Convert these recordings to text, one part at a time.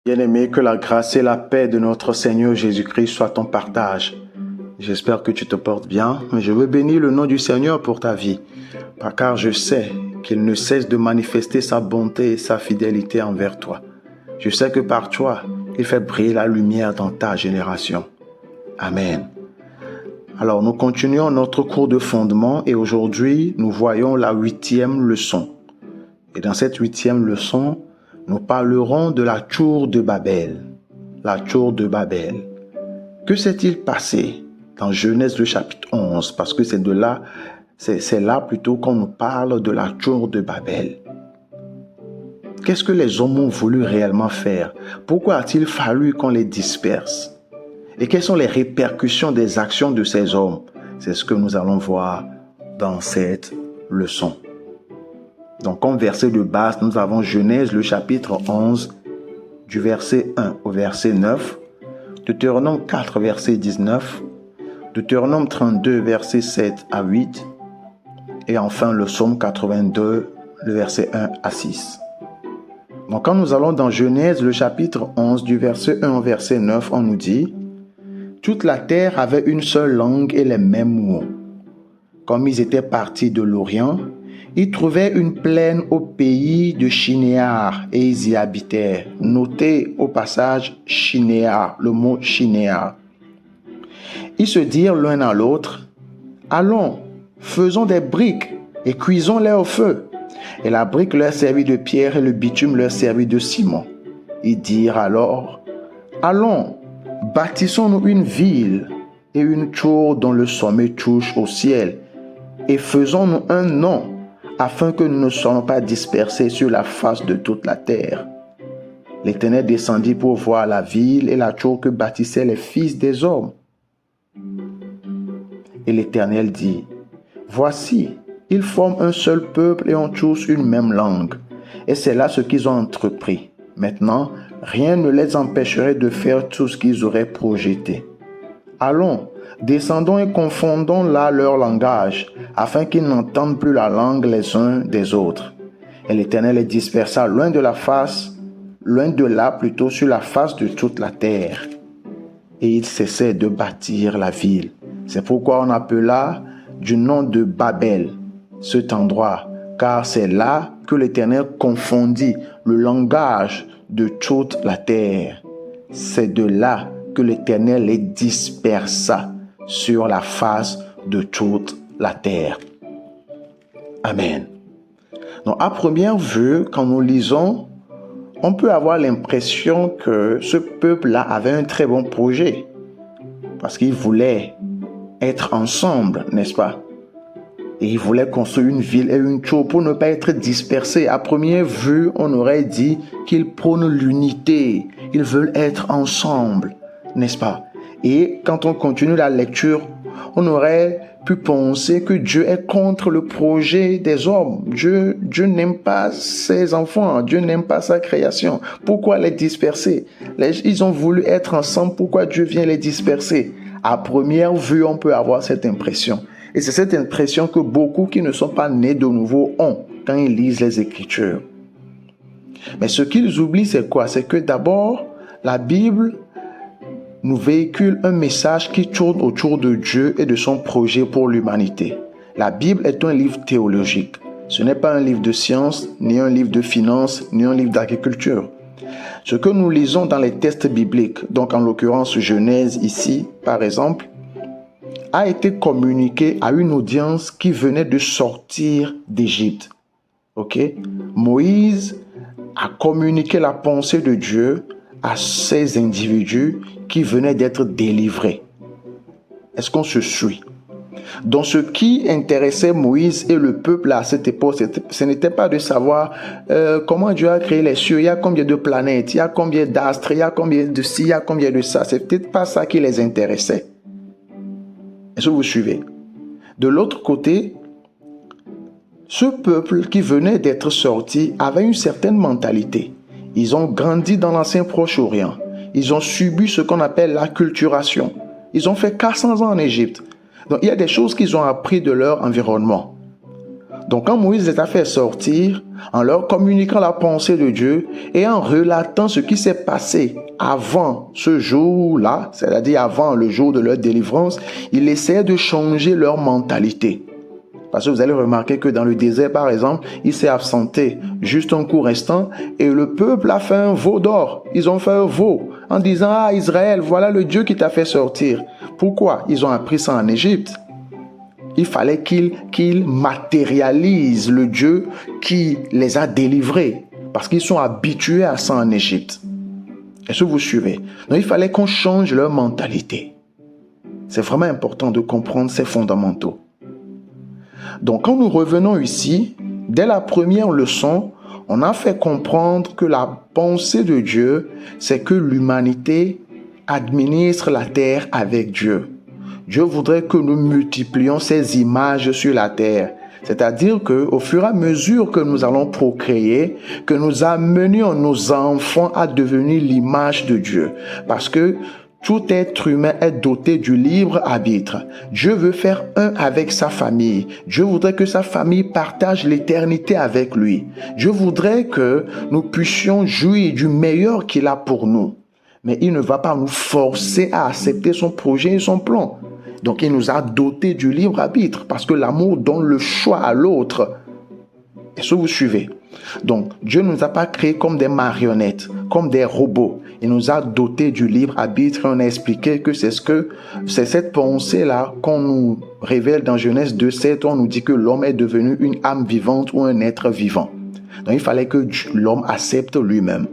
Bien-aimé, que la grâce et la paix de notre Seigneur Jésus-Christ soient ton partage. J'espère que tu te portes bien. Je veux bénir le nom du Seigneur pour ta vie, car je sais qu'il ne cesse de manifester sa bonté et sa fidélité envers toi. Je sais que par toi, il fait briller la lumière dans ta génération. Amen. Alors, nous continuons notre cours de fondement et aujourd'hui, nous voyons la 8e leçon. Et dans cette 8e leçon, nous parlerons de la tour de Babel. La tour de Babel. Que s'est-il passé dans Genèse le chapitre 11? Parce que c'est là plutôt qu'on nous parle de la tour de Babel. Qu'est-ce que les hommes ont voulu réellement faire? Pourquoi a-t-il fallu qu'on les disperse? Et quelles sont les répercussions des actions de ces hommes? C'est ce que nous allons voir dans cette leçon. Donc, comme verset de base, nous avons Genèse, le chapitre 11, du verset 1 au verset 9, Deutéronome 4, verset 19, Deutéronome 32, verset 7 à 8, et enfin le psaume 82, le verset 1 à 6. Donc, quand nous allons dans Genèse, le chapitre 11, du verset 1 au verset 9, on nous dit « Toute la terre avait une seule langue et les mêmes mots. Comme ils étaient partis de l'Orient, ils trouvaient une plaine au pays de Shinéar et ils y habitèrent. » Notez au passage Shinéar, le mot Shinéar. Ils se dirent l'un à l'autre, « Allons, faisons des briques et cuisons-les au feu. » Et la brique leur servit de pierre et le bitume leur servit de ciment. Ils dirent alors, « Allons, bâtissons-nous une ville et une tour dont le sommet touche au ciel, et faisons-nous un nom, afin que nous ne soyons pas dispersés sur la face de toute la terre. » L'Éternel descendit pour voir la ville et la tour que bâtissaient les fils des hommes. Et l'Éternel dit, « Voici, ils forment un seul peuple et ont tous une même langue. Et c'est là ce qu'ils ont entrepris. Maintenant, rien ne les empêcherait de faire tout ce qu'ils auraient projeté. Allons, descendons et confondons là leur langage, afin qu'ils n'entendent plus la langue les uns des autres. » Et l'Éternel les dispersa loin de là plutôt sur la face de toute la terre. Et ils cessaient de bâtir la ville. C'est pourquoi on appela du nom de Babel cet endroit, car c'est là que l'Éternel confondit le langage de toute la terre. C'est de là que l'Éternel les dispersa sur la face de toute la terre. Amen. Donc, à première vue, quand nous lisons, on peut avoir l'impression que ce peuple-là avait un très bon projet, parce qu'il voulait être ensemble, n'est-ce pas? Et ils voulaient construire une ville et une tour pour ne pas être dispersés. À première vue, on aurait dit qu'ils prônent l'unité. Ils veulent être ensemble, n'est-ce pas? Et quand on continue la lecture, on aurait pu penser que Dieu est contre le projet des hommes. Dieu n'aime pas ses enfants. Dieu n'aime pas sa création. Pourquoi les disperser? Ils ont voulu être ensemble. Pourquoi Dieu vient les disperser? À première vue, on peut avoir cette impression. Et c'est cette impression que beaucoup qui ne sont pas nés de nouveau ont quand ils lisent les Écritures. Mais ce qu'ils oublient, c'est quoi? C'est que d'abord, la Bible nous véhicule un message qui tourne autour de Dieu et de son projet pour l'humanité. La Bible est un livre théologique. Ce n'est pas un livre de science, ni un livre de finance, ni un livre d'agriculture. Ce que nous lisons dans les textes bibliques, donc en l'occurrence Genèse ici, par exemple, a été communiqué à une audience qui venait de sortir d'Égypte. Ok? Moïse a communiqué la pensée de Dieu à ces individus qui venaient d'être délivrés. Est-ce qu'on se suit? Donc ce qui intéressait Moïse et le peuple à cette époque, ce n'était pas de savoir comment Dieu a créé les cieux, il y a combien de planètes, il y a combien d'astres, il y a combien de ci, il y a combien de ça. C'est peut-être pas ça qui les intéressait. Est-ce que vous suivez? De l'autre côté, ce peuple qui venait d'être sorti avait une certaine mentalité. Ils ont grandi dans l'ancien Proche-Orient. Ils ont subi ce qu'on appelle l'acculturation. Ils ont fait 400 ans en Égypte. Donc, il y a des choses qu'ils ont appris de leur environnement. Donc quand Moïse les a fait sortir, en leur communiquant la pensée de Dieu et en relatant ce qui s'est passé avant ce jour-là, c'est-à-dire avant le jour de leur délivrance, il essayait de changer leur mentalité. Parce que vous allez remarquer que dans le désert, par exemple, il s'est absenté juste un court instant et le peuple a fait un veau d'or. Ils ont fait un veau en disant « Ah Israël, voilà le Dieu qui t'a fait sortir. » Pourquoi? Ils ont appris ça en Égypte. Il fallait qu'ils matérialisent le Dieu qui les a délivrés parce qu'ils sont habitués à ça en Égypte. Est-ce que vous suivez? Donc il fallait qu'on change leur mentalité. C'est vraiment important de comprendre ces fondamentaux. Donc quand nous revenons ici, dès la première leçon, on a fait comprendre que la pensée de Dieu, c'est que l'humanité administre la terre avec Dieu. Dieu voudrait que nous multiplions ces images sur la terre. C'est-à-dire qu'au fur et à mesure que nous allons procréer, que nous amenions nos enfants à devenir l'image de Dieu. Parce que tout être humain est doté du libre arbitre. Dieu veut faire un avec sa famille. Dieu voudrait que sa famille partage l'éternité avec lui. Dieu voudrait que nous puissions jouir du meilleur qu'il a pour nous. Mais il ne va pas nous forcer à accepter son projet et son plan. Donc il nous a dotés du libre arbitre parce que l'amour donne le choix à l'autre. Est-ce que vous suivez? Donc Dieu ne nous a pas créés comme des marionnettes, comme des robots. Il nous a dotés du libre arbitre et on a expliqué que c'est cette pensée-là qu'on nous révèle dans Genèse 2:7 où on nous dit que l'homme est devenu une âme vivante ou un être vivant. Donc il fallait que l'homme accepte lui-même.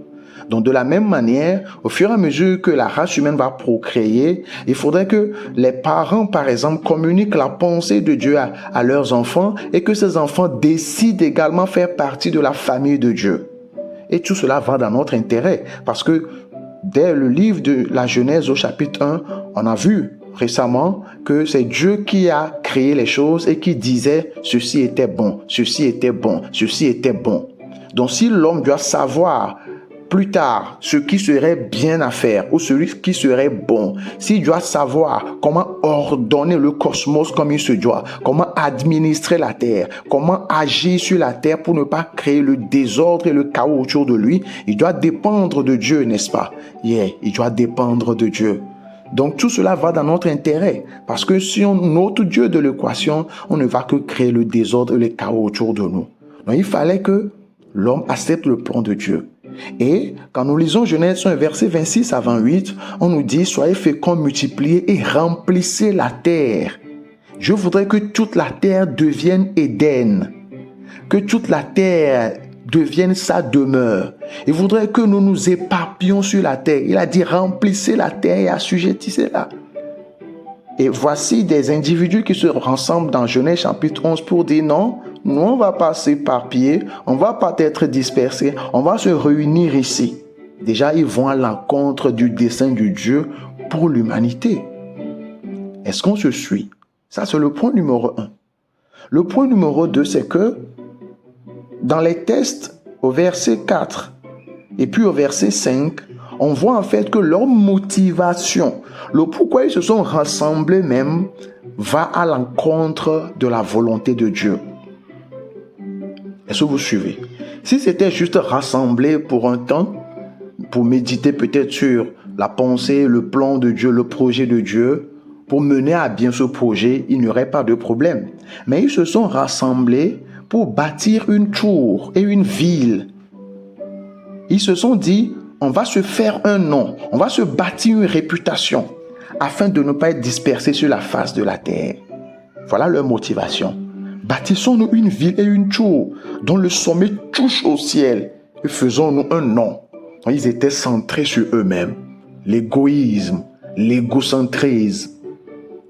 Donc de la même manière, au fur et à mesure que la race humaine va procréer, il faudrait que les parents, par exemple, communiquent la pensée de Dieu à leurs enfants et que ces enfants décident également faire partie de la famille de Dieu. Et tout cela va dans notre intérêt parce que dès le livre de la Genèse au chapitre 1, on a vu récemment que c'est Dieu qui a créé les choses et qui disait « ceci était bon, ceci était bon, ceci était bon ». Donc si l'homme doit savoir plus tard ce qui serait bien à faire ou celui qui serait bon, s'il doit savoir comment ordonner le cosmos comme il se doit, comment administrer la terre, comment agir sur la terre pour ne pas créer le désordre et le chaos autour de lui, il doit dépendre de Dieu, n'est-ce pas? Il doit dépendre de Dieu. Donc tout cela va dans notre intérêt parce que si on ôte Dieu de l'équation, on ne va que créer le désordre et le chaos autour de nous. Donc il fallait que l'homme accepte le plan de Dieu. Et quand nous lisons Genèse 1, verset 26 à 28, on nous dit « Soyez féconds, multipliez et remplissez la terre. Je voudrais que toute la terre devienne Éden, que toute la terre devienne sa demeure. Il voudrait que nous nous éparpillions sur la terre. » Il a dit « Remplissez la terre et assujettissez-la. » Et voici des individus qui se rassemblent dans Genèse chapitre 11 pour dire non, nous on ne va pas s'éparpiller, on ne va pas être dispersés, on va se réunir ici. Déjà, ils vont à l'encontre du dessein de Dieu pour l'humanité. Est-ce qu'on se suit? Ça, c'est le point numéro 1. Le point numéro 2, c'est que dans les textes au verset 4 et puis au verset 5, on voit en fait que leur motivation, le pourquoi ils se sont rassemblés même, va à l'encontre de la volonté de Dieu. Est-ce que vous suivez? Si c'était juste rassemblés pour un temps, pour méditer peut-être sur la pensée, le plan de Dieu, le projet de Dieu, pour mener à bien ce projet, il n'y aurait pas de problème. Mais ils se sont rassemblés pour bâtir une tour et une ville. Ils se sont dit, on va se faire un nom, on va se bâtir une réputation afin de ne pas être dispersés sur la face de la terre. Voilà leur motivation. Bâtissons-nous une ville et une tour dont le sommet touche au ciel et faisons-nous un nom. Ils étaient centrés sur eux-mêmes. L'égoïsme, l'égocentrisme.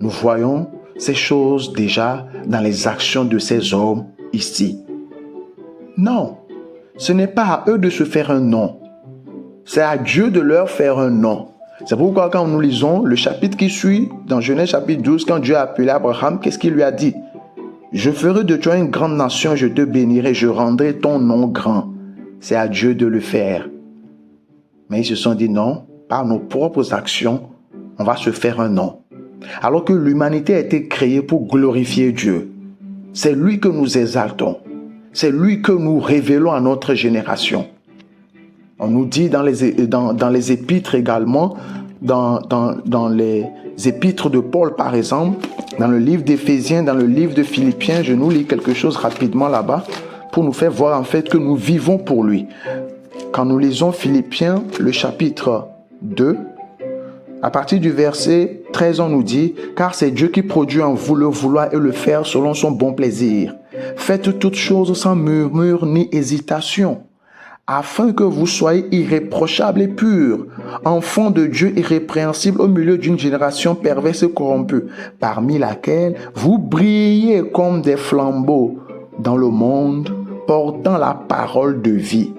Nous voyons ces choses déjà dans les actions de ces hommes ici. Non, ce n'est pas à eux de se faire un nom. C'est à Dieu de leur faire un nom. C'est pourquoi quand nous lisons le chapitre qui suit, dans Genèse chapitre 12, quand Dieu a appelé Abraham, qu'est-ce qu'il lui a dit? Je ferai de toi une grande nation, je te bénirai, je rendrai ton nom grand. C'est à Dieu de le faire. Mais ils se sont dit non, par nos propres actions, on va se faire un nom. Alors que l'humanité a été créée pour glorifier Dieu. C'est lui que nous exaltons. C'est lui que nous révélons à notre génération. On nous dit dans les épîtres également, dans les épîtres de Paul par exemple, dans le livre d'Éphésiens, dans le livre de Philippiens, je nous lis quelque chose rapidement là-bas pour nous faire voir en fait que nous vivons pour lui. Quand nous lisons Philippiens, le chapitre 2, à partir du verset 13, on nous dit « Car c'est Dieu qui produit en vous le vouloir et le faire selon son bon plaisir. Faites toutes choses sans murmure ni hésitation, afin que vous soyez irréprochables et purs, enfants de Dieu irrépréhensibles au milieu d'une génération perverse et corrompue, parmi laquelle vous brillez comme des flambeaux dans le monde, portant la parole de vie.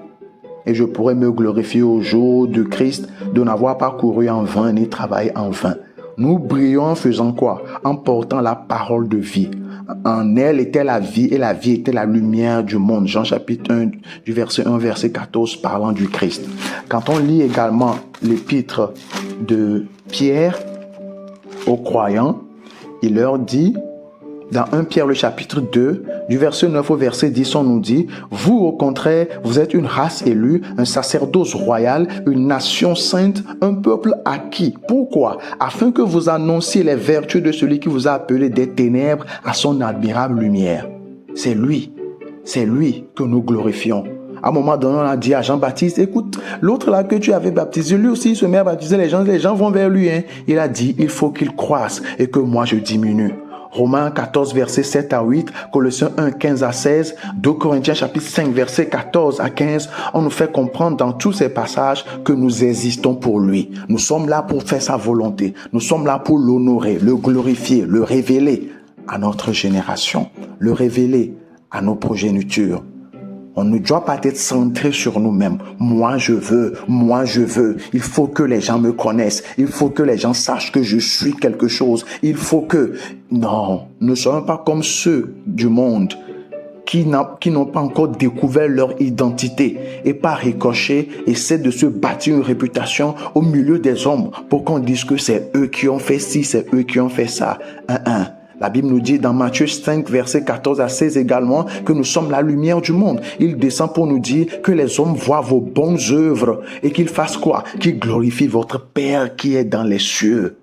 Et je pourrais me glorifier au jour de Christ de n'avoir pas couru en vain ni travaillé en vain. Nous brillons en faisant quoi? En portant la parole de vie. En elle était la vie et la vie était la lumière du monde. Jean chapitre 1 du verset 1 verset 14 parlant du Christ. Quand on lit également l'épître de Pierre aux croyants, il leur dit dans 1 Pierre le chapitre 2 du verset 9 au verset 10, on nous dit « Vous au contraire, vous êtes une race élue, un sacerdoce royal, une nation sainte, un peuple acquis. Pourquoi? Afin que vous annonciez les vertus de celui qui vous a appelé des ténèbres à son admirable lumière. » C'est lui que nous glorifions. À un moment donné, on a dit à Jean-Baptiste, écoute, l'autre là que tu avais baptisé, lui aussi il se met à baptiser les gens vont vers lui. Il a dit, il faut qu'il croisse et que moi je diminue. Romains 14, versets 7 à 8, Colossiens 1, 15 à 16, 2 Corinthiens chapitre 5, versets 14 à 15, on nous fait comprendre dans tous ces passages que nous existons pour lui. Nous sommes là pour faire sa volonté. Nous sommes là pour l'honorer, le glorifier, le révéler à notre génération, le révéler à nos progénitures. On ne doit pas être centré sur nous-mêmes. Moi je veux. Il faut que les gens me connaissent. Il faut que les gens sachent que je suis quelque chose. Il faut que... Non, ne soyons pas comme ceux du monde qui n'ont pas encore découvert leur identité et par ricochet essaient de se bâtir une réputation au milieu des hommes pour qu'on dise que c'est eux qui ont fait ci, c'est eux qui ont fait ça. La Bible nous dit dans Matthieu 5, versets 14 à 16 également que nous sommes la lumière du monde. Il descend pour nous dire que les hommes voient vos bonnes œuvres et qu'ils fassent quoi? Qu'ils glorifient votre Père qui est dans les cieux.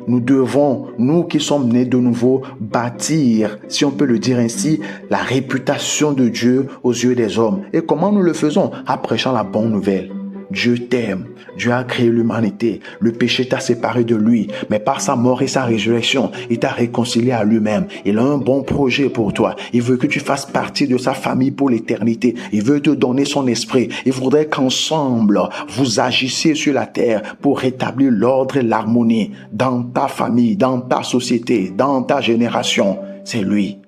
Nous devons, nous qui sommes nés de nouveau, bâtir, si on peut le dire ainsi, la réputation de Dieu aux yeux des hommes. Et comment nous le faisons? En prêchant la bonne nouvelle. Dieu t'aime, Dieu a créé l'humanité, le péché t'a séparé de lui, mais par sa mort et sa résurrection, il t'a réconcilié à lui-même. Il a un bon projet pour toi, il veut que tu fasses partie de sa famille pour l'éternité, il veut te donner son esprit, il voudrait qu'ensemble vous agissiez sur la terre pour rétablir l'ordre et l'harmonie dans ta famille, dans ta société, dans ta génération. C'est lui.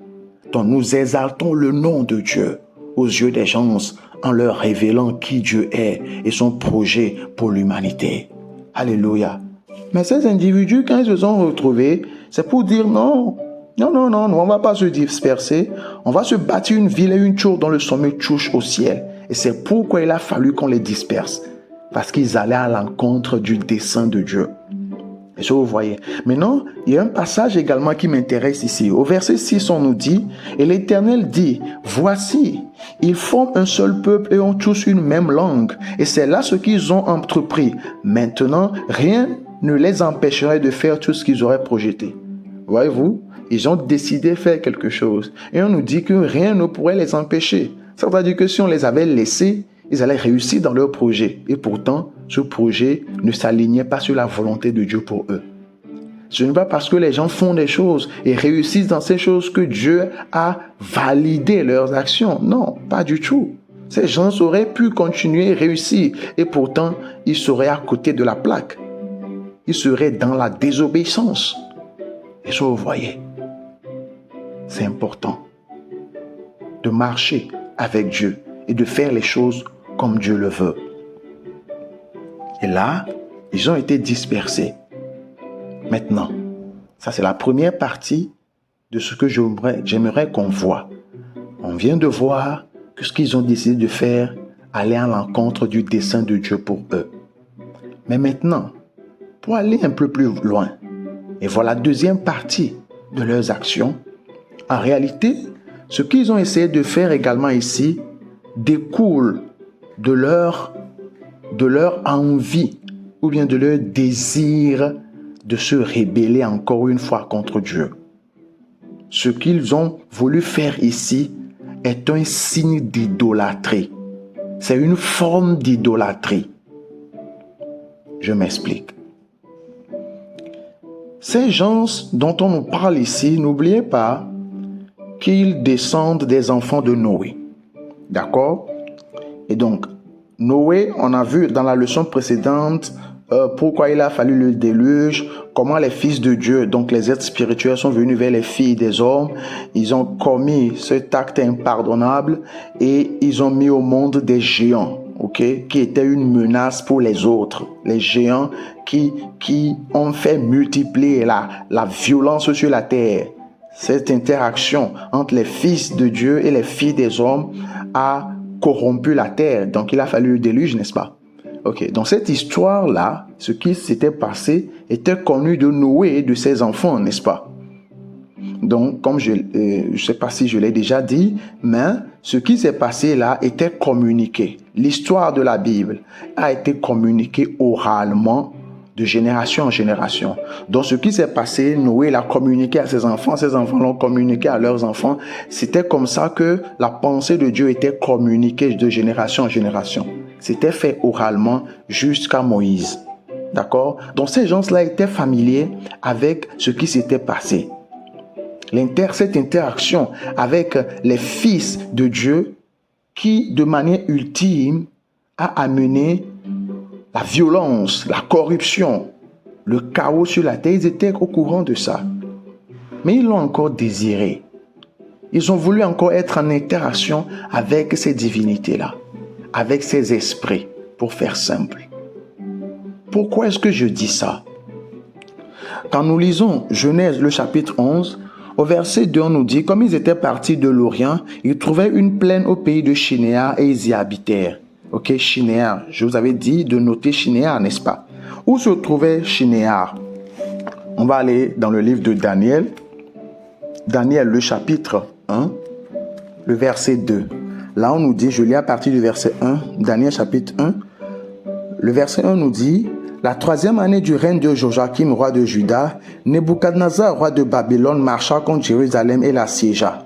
Donc nous exaltons le nom de Dieu aux yeux des gens, en leur révélant qui Dieu est et son projet pour l'humanité. Alléluia. Mais ces individus, quand ils se sont retrouvés, c'est pour dire non, on ne va pas se disperser. On va se bâtir une ville et une tour dont le sommet touche au ciel. Et c'est pourquoi il a fallu qu'on les disperse. Parce qu'ils allaient à l'encontre du dessein de Dieu. Et ça, vous voyez. Maintenant, il y a un passage également qui m'intéresse ici. Au verset 6, on nous dit, et l'Éternel dit, voici, ils forment un seul peuple et ont tous une même langue. Et c'est là ce qu'ils ont entrepris. Maintenant, rien ne les empêcherait de faire tout ce qu'ils auraient projeté. Voyez-vous, ils ont décidé de faire quelque chose. Et on nous dit que rien ne pourrait les empêcher. Ça veut dire que si on les avait laissés, ils allaient réussir dans leur projet. Et pourtant, ce projet ne s'alignait pas sur la volonté de Dieu pour eux. Ce n'est pas parce que les gens font des choses et réussissent dans ces choses que Dieu a validé leurs actions. Non, pas du tout. Ces gens auraient pu continuer et réussir. Et pourtant, ils seraient à côté de la plaque. Ils seraient dans la désobéissance. Et ça, vous voyez, c'est important de marcher avec Dieu et de faire les choses comme Dieu le veut. Et là, ils ont été dispersés. Maintenant, ça c'est la première partie de ce que j'aimerais qu'on voit. On vient de voir que ce qu'ils ont décidé de faire allait à l'encontre du dessein de Dieu pour eux. Mais maintenant, pour aller un peu plus loin, et voilà la deuxième partie de leurs actions, En réalité, ce qu'ils ont essayé de faire également ici découle de leur envie ou bien de leur désir de se rebeller encore une fois contre Dieu. Ce qu'ils ont voulu faire ici est un signe d'idolâtrie. C'est une forme d'idolâtrie. Je m'explique. Ces gens dont on nous parle ici, n'oubliez pas qu'ils descendent des enfants de Noé. D'accord? Et donc, Noé, on a vu dans la leçon précédente pourquoi il a fallu le déluge, comment les fils de Dieu, donc les êtres spirituels, sont venus vers les filles des hommes. Ils ont commis cet acte impardonnable et ils ont mis au monde des géants, qui étaient une menace pour les autres. Les géants qui ont fait multiplier la violence sur la terre. Cette interaction entre les fils de Dieu et les filles des hommes a corrompu la terre. Donc, il a fallu le déluge, n'est-ce pas? Donc cette histoire-là, ce qui s'était passé, était connu de Noé et de ses enfants, n'est-ce pas? Donc, comme je ne sais pas si je l'ai déjà dit, mais ce qui s'est passé là était communiqué. L'histoire de la Bible a été communiquée oralement de génération en génération. Donc, ce qui s'est passé, Noé l'a communiqué à ses enfants l'ont communiqué à leurs enfants. C'était comme ça que la pensée de Dieu était communiquée de génération en génération. C'était fait oralement jusqu'à Moïse. D'accord? Donc, ces gens-là étaient familiers avec ce qui s'était passé. Cette interaction avec les fils de Dieu qui, de manière ultime, a amené la violence, la corruption, le chaos sur la terre. Ils étaient au courant de ça. Mais ils l'ont encore désiré. Ils ont voulu encore être en interaction avec ces divinités-là, avec ces esprits, pour faire simple. Pourquoi est-ce que je dis ça? Quand nous lisons Genèse, le chapitre 11, au verset 2, on nous dit, comme ils étaient partis de l'Orient, ils trouvaient une plaine au pays de Shinéar et ils y habitèrent. Shinéar, je vous avais dit de noter Shinéar, n'est-ce pas? Où se trouvait Shinéar? On va aller dans le livre de Daniel. Daniel, le chapitre 1, le verset 2. Là, on nous dit, je lis à partir du verset 1, Daniel chapitre 1. Le verset 1 nous dit, la 3e année du règne de Joachim, roi de Juda, Nebuchadnezzar, roi de Babylone, marcha contre Jérusalem et l'assiégea.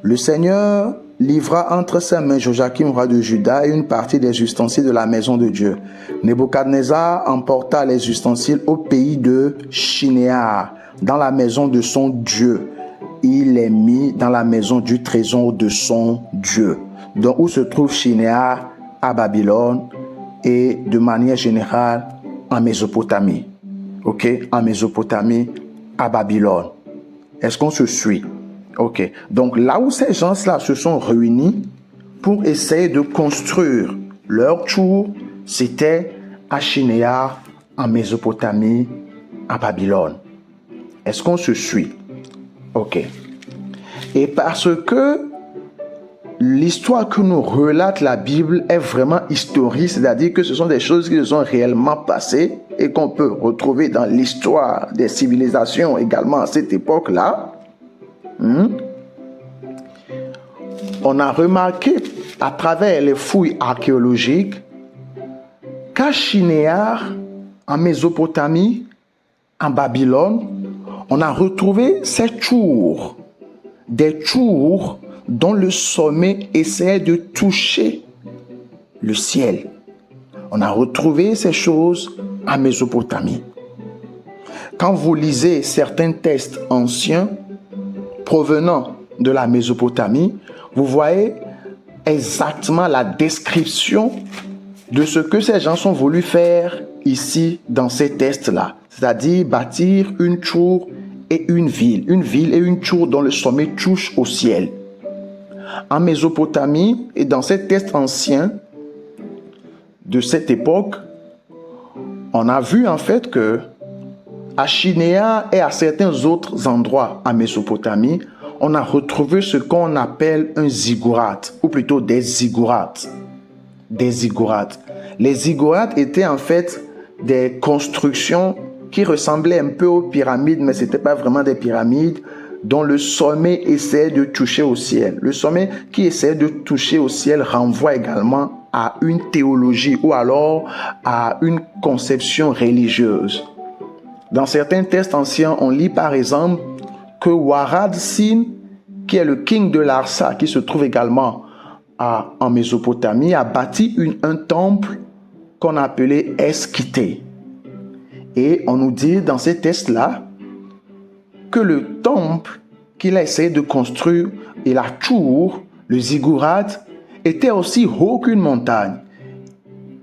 Le Seigneur livra entre ses mains Joachim, roi de Juda, et une partie des ustensiles de la maison de Dieu. Nebuchadnezzar emporta les ustensiles au pays de Shinéar, dans la maison de son Dieu. Il les mit dans la maison du trésor de son Dieu. Donc, où se trouve Shinéar? À Babylone, et de manière générale en Mésopotamie. En Mésopotamie, à Babylone. Est-ce qu'on se suit? Donc là où ces gens-là se sont réunis pour essayer de construire leur tour, c'était à Shinéar, en Mésopotamie, à Babylone. Est-ce qu'on se suit? Et parce que l'histoire que nous relate la Bible est vraiment historique, c'est-à-dire que ce sont des choses qui se sont réellement passées et qu'on peut retrouver dans l'histoire des civilisations également à cette époque-là. On a remarqué à travers les fouilles archéologiques qu'à Shinéar, en Mésopotamie, en Babylone, on a retrouvé ces tours, des tours dont le sommet essayait de toucher le ciel. On a retrouvé ces choses en Mésopotamie. Quand vous lisez certains textes anciens provenant de la Mésopotamie, vous voyez exactement la description de ce que ces gens ont voulu faire ici dans ces textes-là. C'est-à-dire bâtir une tour et une ville et une tour dont le sommet touche au ciel. En Mésopotamie et dans ces textes anciens de cette époque, on a vu en fait que à Shinéar et à certains autres endroits en Mésopotamie, on a retrouvé ce qu'on appelle un ziggurat, ou plutôt des ziggourats. Des ziggourats. Les ziggourats étaient en fait des constructions qui ressemblaient un peu aux pyramides, mais ce n'étaient pas vraiment des pyramides, dont le sommet essaie de toucher au ciel. Le sommet qui essaie de toucher au ciel renvoie également à une théologie ou alors à une conception religieuse. Dans certains textes anciens, on lit par exemple que Warad Sin, qui est le king de Larsa, qui se trouve également en Mésopotamie, a bâti un temple qu'on appelait Esquité. Et on nous dit dans ces textes-là que le temple qu'il a essayé de construire et la tour, le ziggurat, était aussi haut qu'une montagne,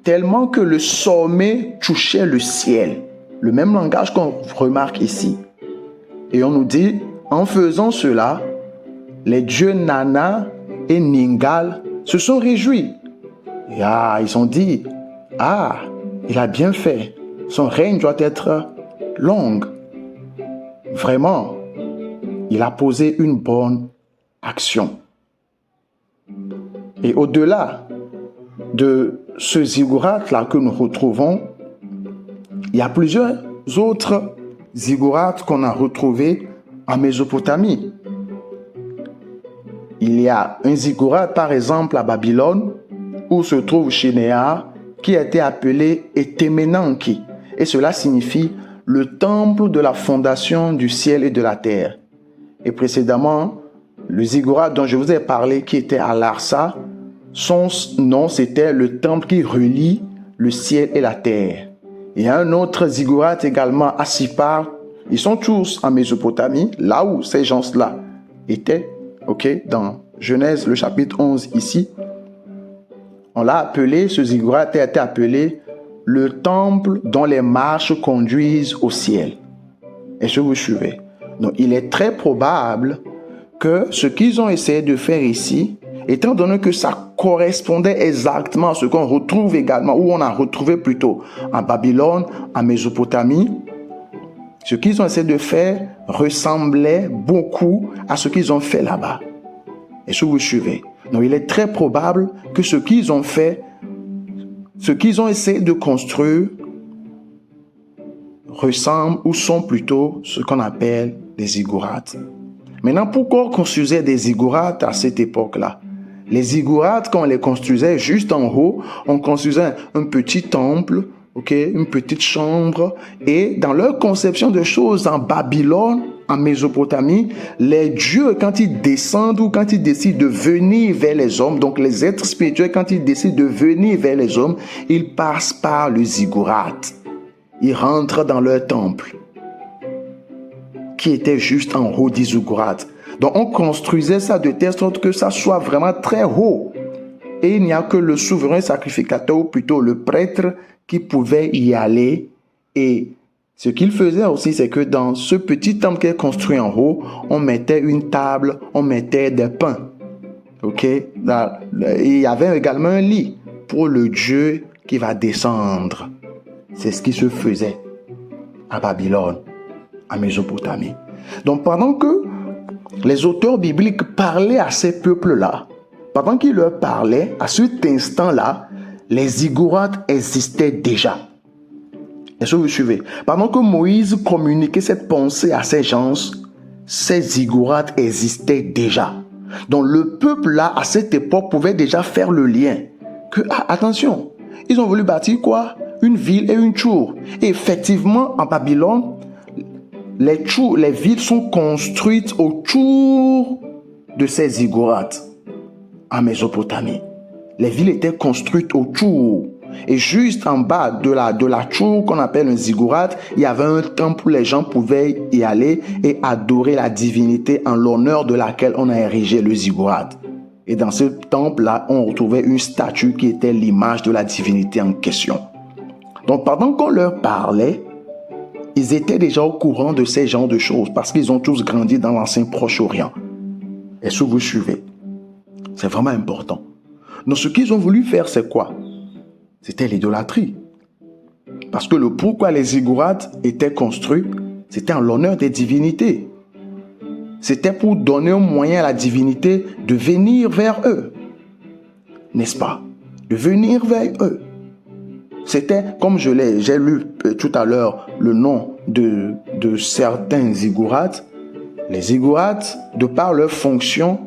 tellement que le sommet touchait le ciel. Le même langage qu'on remarque ici. Et on nous dit, en faisant cela, les dieux Nana et Ningal se sont réjouis. Et ils ont dit, il a bien fait. Son règne doit être long. Vraiment, il a posé une bonne action. Et au-delà de ce ziggurat-là que nous retrouvons, il y a plusieurs autres ziggurats qu'on a retrouvés en Mésopotamie. Il y a un ziggurat, par exemple, à Babylone, où se trouve Shinéar, qui a été appelé Etemenanki. Et cela signifie le temple de la fondation du ciel et de la terre. Et précédemment, le ziggurat dont je vous ai parlé, qui était à Larsa, son nom c'était le temple qui relie le ciel et la terre. Il y a un autre ziggurat également à Sippar. Ils sont tous en Mésopotamie, là où ces gens-là étaient, dans Genèse, le chapitre 11 ici. On l'a appelé, ce ziggurat a été appelé le temple dont les marches conduisent au ciel. Est-ce que vous suivez? Donc, il est très probable que ce qu'ils ont essayé de faire ici, étant donné que ça correspondait exactement à ce qu'on retrouve également, ou on a retrouvé plutôt en Babylone, en Mésopotamie, ce qu'ils ont essayé de faire ressemblait beaucoup à ce qu'ils ont fait là-bas. Est-ce que vous suivez? Donc, il est très probable que ce qu'ils ont fait, ce qu'ils ont essayé de construire, ressemblent ou sont plutôt ce qu'on appelle des ziggourats. Maintenant, pourquoi on construisait des ziggourats à cette époque-là? Les ziggourats, quand on les construisait juste en haut, on construisait un petit temple, une petite chambre. Et dans leur conception de choses en Babylone, en Mésopotamie, les dieux, quand ils descendent ou quand ils décident de venir vers les hommes, donc les êtres spirituels, quand ils décident de venir vers les hommes, ils passent par le ziggurat. Ils rentrent dans leur temple, qui était juste en haut du ziggurat. Donc on construisait ça de telle sorte que ça soit vraiment très haut. Et il n'y a que le souverain sacrificateur, ou plutôt le prêtre, qui pouvait y aller. Et ce qu'il faisait aussi, c'est que dans ce petit temple qui est construit en haut, on mettait une table, on mettait des pains. Il y avait également un lit pour le Dieu qui va descendre. C'est ce qui se faisait à Babylone, en Mésopotamie. Donc pendant que les auteurs bibliques parlaient à ces peuples-là, pendant qu'ils leur parlaient, à cet instant-là, les ziggourats existaient déjà. Est-ce que vous suivez? Pendant que Moïse communiquait cette pensée à ces gens, ces ziggourats existaient déjà. Donc le peuple-là, à cette époque, pouvait déjà faire le lien. Que, attention, ils ont voulu bâtir quoi? Une ville et une tour. Et effectivement, en Babylone, les villes sont construites autour de ces ziggourats. En Mésopotamie, les villes étaient construites autour. Et juste en bas de la tour qu'on appelle un ziggurat, il y avait un temple où les gens pouvaient y aller et adorer la divinité en l'honneur de laquelle on a érigé le ziggurat. Et dans ce temple-là, on retrouvait une statue qui était l'image de la divinité en question. Donc pendant qu'on leur parlait, ils étaient déjà au courant de ces genres de choses parce qu'ils ont tous grandi dans l'ancien Proche-Orient. Est-ce que vous suivez? C'est vraiment important. Donc ce qu'ils ont voulu faire, c'est quoi? C'était l'idolâtrie. Parce que le pourquoi les ziggourats étaient construits, c'était en l'honneur des divinités. C'était pour donner un moyen à la divinité de venir vers eux. N'est-ce pas? De venir vers eux. C'était, comme j'ai lu tout à l'heure le nom de certains ziggourats, Les ziggourats, de par leur fonction,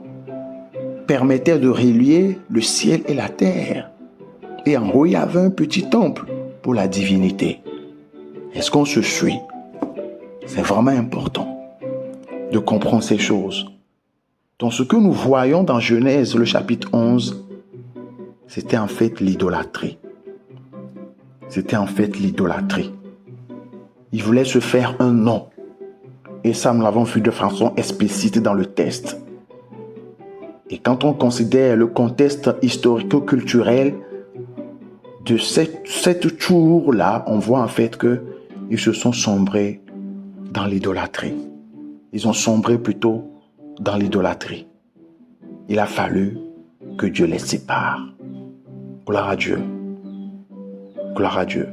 permettaient de relier le ciel et la terre. Et en haut, il y avait un petit temple pour la divinité. Est-ce qu'on se suit? C'est vraiment important de comprendre ces choses. Donc ce que nous voyons dans Genèse, le chapitre 11, c'était en fait l'idolâtrie. C'était en fait l'idolâtrie. Ils voulaient se faire un nom. Et ça, nous l'avons vu de façon explicite dans le texte. Et quand on considère le contexte historico-culturel de cette tour-là, on voit en fait qu'ils se sont sombrés dans l'idolâtrie. Ils ont sombré plutôt dans l'idolâtrie. Il a fallu que Dieu les sépare. Gloire à Dieu. Gloire à Dieu.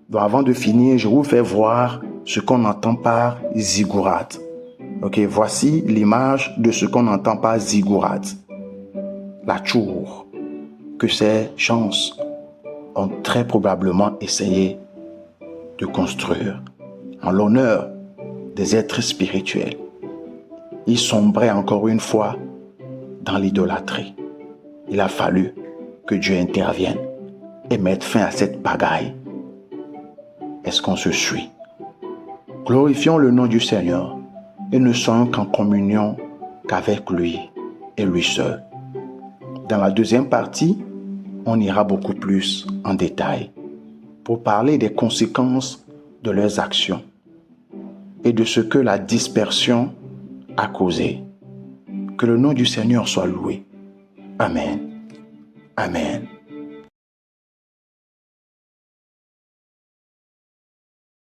Donc avant de finir, je vous fais voir ce qu'on entend par ziggurat. Ok, voici l'image de ce qu'on entend par ziggurat. La tour que ces gens ont très probablement essayé de construire en l'honneur des êtres spirituels. Ils sombraient encore une fois dans l'idolâtrie. Il a fallu que Dieu intervienne et mette fin à cette pagaille. Est-ce qu'on se suit? Glorifions le nom du Seigneur et ne soyons qu'en communion qu'avec lui et lui seul. Dans la deuxième partie, on ira beaucoup plus en détail pour parler des conséquences de leurs actions et de ce que la dispersion a causé. Que le nom du Seigneur soit loué. Amen. Amen.